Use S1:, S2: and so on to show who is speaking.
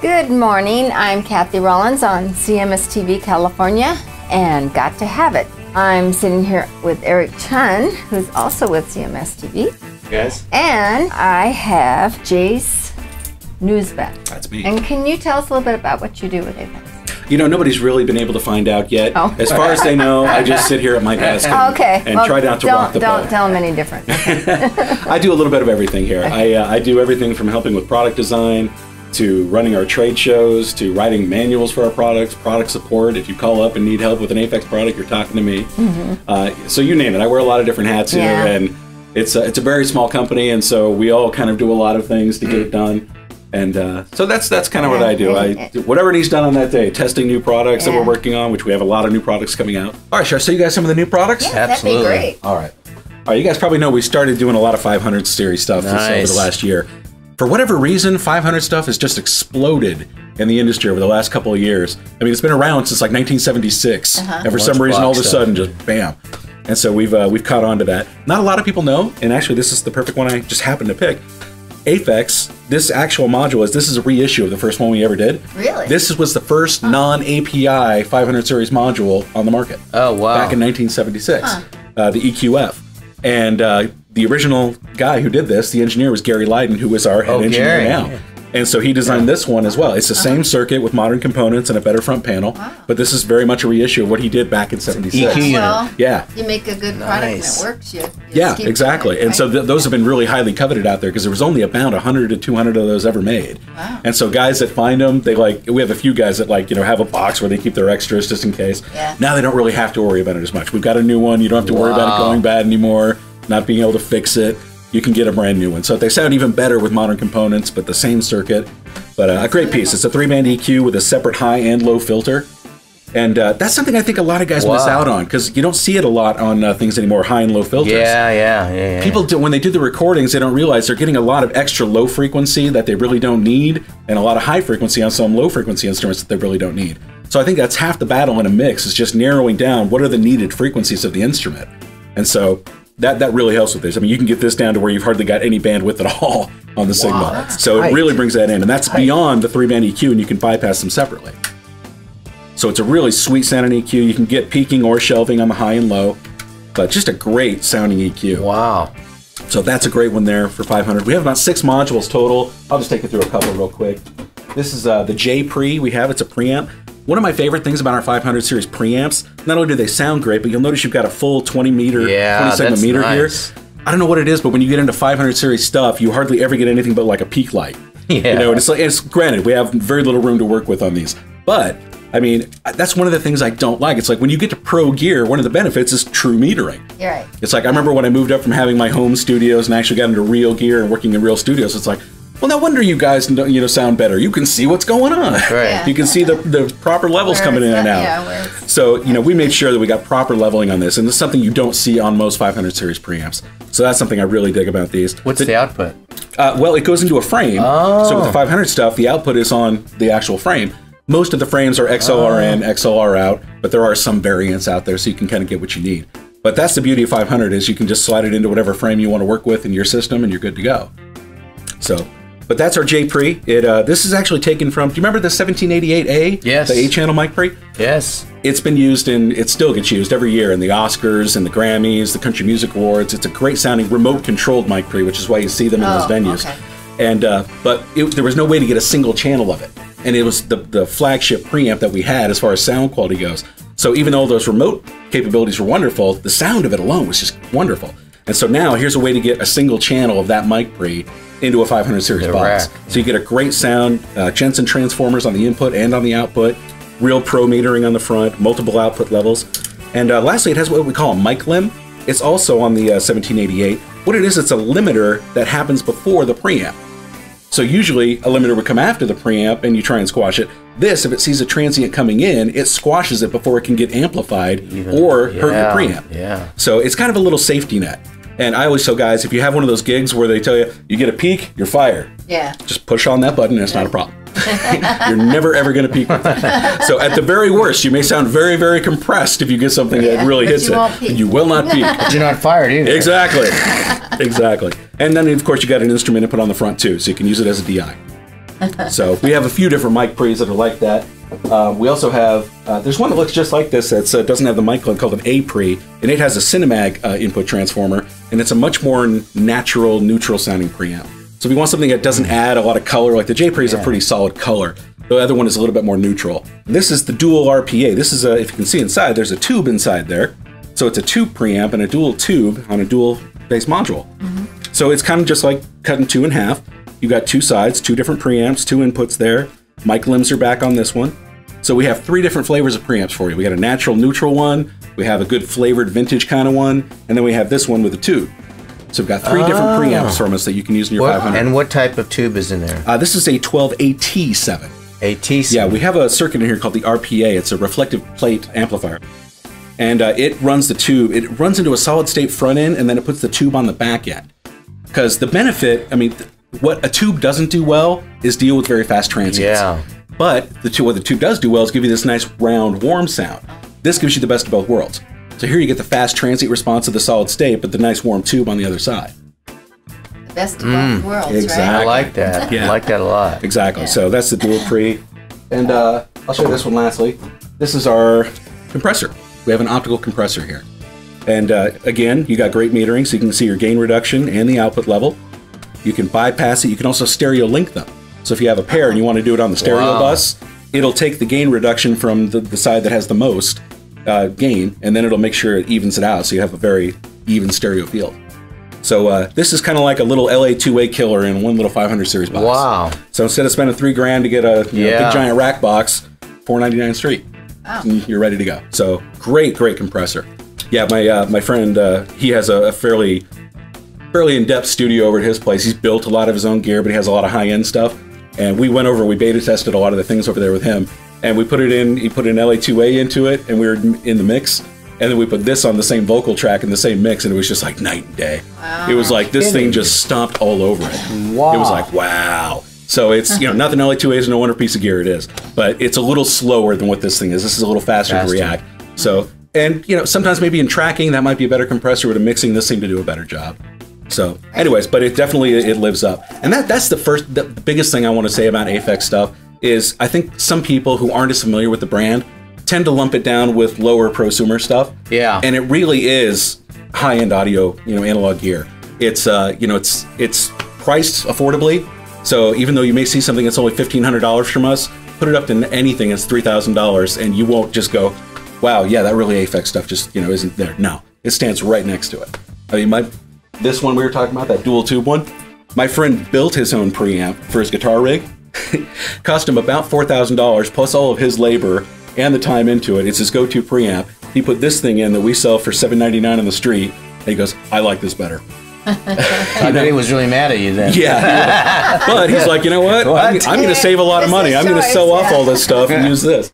S1: Good morning, I'm Kathie Rollins on CMS TV California and Got to Have It. I'm sitting here with Chun, who's also with CMS TV.
S2: Guys.
S1: And I have Jace Nuzback.
S2: That's me.
S1: And can you tell us a little bit about what you do with Aphex?
S2: You know, nobody's really been able to find out yet. Oh. As far as they know, I just sit here at my desk and, try not to rock the boat.
S1: Don't tell them any different.
S2: I do a little bit of everything here. I do everything from helping with product design, to running our trade shows, to writing manuals for our products, product support. If you call up and need help with an Aphex product, you're talking to me. So you name it. I wear a lot of different hats here, and it's a very small company, and so we all kind of do a lot of things to get it done. And so that's kind of what I do. I do whatever needs done on that day, testing new products that we're working on, which we have a lot of new products coming out. All right, should I show you guys some of the new products?
S1: Yeah, absolutely. That'd be great.
S2: All right. You guys probably know we started doing a lot of 500 series stuff over the last year. For whatever reason, 500 stuff has just exploded in the industry over the last couple of years. I mean, it's been around since like 1976, and for some reason, all of a sudden, just bam. And so we've caught on to that. Not a lot of people know, and actually, this is the perfect one I just happened to pick. Aphex, this actual module this is a reissue of the first one we ever did.
S1: Really?
S2: This was the first non-API 500 series module on the market.
S3: Oh, wow.
S2: Back in 1976, the EQF. And the original guy who did this, the engineer, was Gary Lydon, who is our head engineer now. Yeah. And so he designed this one as well. It's the same circuit with modern components and a better front panel, but this is very much a reissue of what he did back in '76.
S1: Well, you make a good product and it works. You
S2: exactly. It, right? And so those have been really highly coveted out there because there was only about 100 to 200 of those ever made.
S1: Wow.
S2: And so guys that find them, we have a few guys that have a box where they keep their extras just in case.
S1: Yeah.
S2: Now they don't really have to worry about it as much. We've got a new one. You don't have to worry about it going bad anymore, not being able to fix it. You can get a brand new one. So they sound even better with modern components, but the same circuit. But a great piece. It's a 3-band EQ with a separate high and low filter. And that's something I think a lot of guys miss out on, because you don't see it a lot on things anymore, high and low filters.
S3: Yeah.
S2: People, when they do the recordings, they don't realize they're getting a lot of extra low frequency that they really don't need, and a lot of high frequency on some low frequency instruments that they really don't need. So I think that's half the battle in a mix, is just narrowing down what are the needed frequencies of the instrument. And so that really helps with this. I mean, you can get this down to where you've hardly got any bandwidth at all on the signal. So it really brings that in. And that's beyond the 3-band EQ, and you can bypass them separately. So it's a really sweet sounding EQ. You can get peaking or shelving on the high and low, but just a great sounding EQ.
S3: Wow.
S2: So that's a great one there for 500. We have about 6 modules total. I'll just take you through a couple real quick. This is the J Pre we have. It's a preamp. One of my favorite things about our 500 series preamps, not only do they sound great, but you'll notice you've got a full 20 segment meter here. I don't know what it is, but when you get into 500 series stuff, you hardly ever get anything but like a peak light. You know, and it's granted, we have very little room to work with on these, but I mean, that's one of the things I don't like. It's like when you get to pro gear, one of the benefits is true metering.
S1: You're right.
S2: It's like, I remember when I moved up from having my home studios and actually got into real gear and working in real studios, it's like, well, no wonder you guys sound better. You can see what's going on.
S3: Right.
S2: You can see the proper levels coming in and out. So, we made sure that we got proper leveling on this, and this is something you don't see on most 500 series preamps. So that's something I really dig about these.
S3: What's the output?
S2: Well, it goes into a frame. So with the 500 stuff, the output is on the actual frame. Most of the frames are XLR in, XLR out, but there are some variants out there, so you can kind of get what you need. But that's the beauty of 500, is you can just slide it into whatever frame you want to work with in your system, and you're good to go. So, but that's our J Pre. This is actually taken from, do you remember the 1788A?
S3: Yes.
S2: The 8-channel mic pre?
S3: Yes.
S2: It's been used it still gets used every year in the Oscars and the Grammys, the Country Music Awards. It's a great sounding remote controlled mic pre, which is why you see them in those venues.
S1: Okay.
S2: And but there was no way to get a single channel of it. And it was the flagship preamp that we had as far as sound quality goes. So even though those remote capabilities were wonderful, the sound of it alone was just wonderful. And so now here's a way to get a single channel of that mic pre into a 500 series box. So you get a great sound, Jensen transformers on the input and on the output, real pro metering on the front, multiple output levels. And lastly, it has what we call a mic limb. It's also on the 1788. What it is, it's a limiter that happens before the preamp. So usually a limiter would come after the preamp and you try and squash it. This, if it sees a transient coming in, it squashes it before it can get amplified or hurt your preamp. So it's kind of a little safety net. And I always tell guys, if you have one of those gigs where they tell you, you get a peak, you're fired. Just push on that button and it's not a problem. You're never ever going to peak with it. So at the very worst, you may sound very, very compressed if you get something that really hits it. You will not peak.
S3: But you're not fired either.
S2: Exactly. Exactly. And then, of course, you got an instrument input on the front, too, so you can use it as a DI. So we have a few different mic pre's that are like that. We also have, there's one that looks just like this that doesn't have the mic called an A pre, and it has a Cinemag input transformer, and it's a much more natural, neutral sounding preamp. So if you want something that doesn't add a lot of color, like the J pre is a pretty solid color. The other one is a little bit more neutral. This is the dual RPA. This is if you can see inside, there's a tube inside there. So it's a tube preamp and a dual tube on a dual bass module. So it's kind of just like cutting two in half. You got two sides, two different preamps, two inputs there. Mic limbs are back on this one. So we have three different flavors of preamps for you. We got a natural neutral one, we have a good flavored vintage kind of one, and then we have this one with a tube. So we've got three different preamps from us that you can use in your 500.
S3: And what type of tube is in there?
S2: This is a 12AT7.
S3: AT7?
S2: Yeah, we have a circuit in here called the RPA. It's a reflective plate amplifier. And it runs the tube. It runs into a solid state front end, and then it puts the tube on the back end. Because the benefit, I mean, what a tube doesn't do well is deal with very fast transients.
S3: Yeah.
S2: But what the tube does do well is give you this nice round warm sound. This gives you the best of both worlds. So here you get the fast transient response of the solid state, but the nice warm tube on the other side.
S1: The best of both worlds,
S2: exactly.
S1: right?
S3: I like that.
S2: Yeah.
S3: I like that a lot.
S2: Exactly. Yeah. So that's the dual pre. And I'll show you this one lastly. This is our compressor. We have an optical compressor here. And again, you got great metering, so you can see your gain reduction and the output level. You can bypass it. You can also stereo link them. So if you have a pair and you want to do it on the stereo bus, it'll take the gain reduction from the side that has the most gain, and then it'll make sure it evens it out, so you have a very even stereo field. So this is kind of like a little LA2A killer in one little 500 series box.
S3: Wow.
S2: So instead of spending $3,000 to get a big giant rack box, $499 straight. Wow. You're ready to go. So great compressor. Yeah, my friend, he has a fairly in-depth studio over at his place. He's built a lot of his own gear, but he has a lot of high-end stuff. And we went over and we beta tested a lot of the things over there with him. And we put it in, he put an LA2A into it, and we were in the mix. And then we put this on the same vocal track in the same mix, and it was just like night and day. Wow. It was like this thing just stomped all over it. Wow. It was like, wow. So it's, nothing LA2A is no wonder piece of gear it is. But it's a little slower than what this thing is. This is a little faster to react. So, and sometimes maybe in tracking, that might be a better compressor, but in mixing, this seemed to do a better job. So anyways, but it definitely, it lives up. And that's the biggest thing I want to say about Aphex stuff is I think some people who aren't as familiar with the brand tend to lump it down with lower prosumer stuff. Yeah. And it really is high-end audio, analog gear. It's, it's priced affordably. So even though you may see something that's only $1,500 from us, put it up to anything that's $3,000 and you won't just go, wow, yeah, that really Aphex stuff just, isn't there. No, it stands right next to it. I mean, this one we were talking about, that dual tube one, my friend built his own preamp for his guitar rig. Cost him about $4,000 plus all of his labor and the time into it. It's his go-to preamp. He put this thing in that we sell for $7.99 on the street, and he goes, I like this better.
S3: I bet he was really mad at you then.
S2: Yeah. But he's like, you know what? I'm going to save a lot of money. I'm going to sell off all this stuff and use this.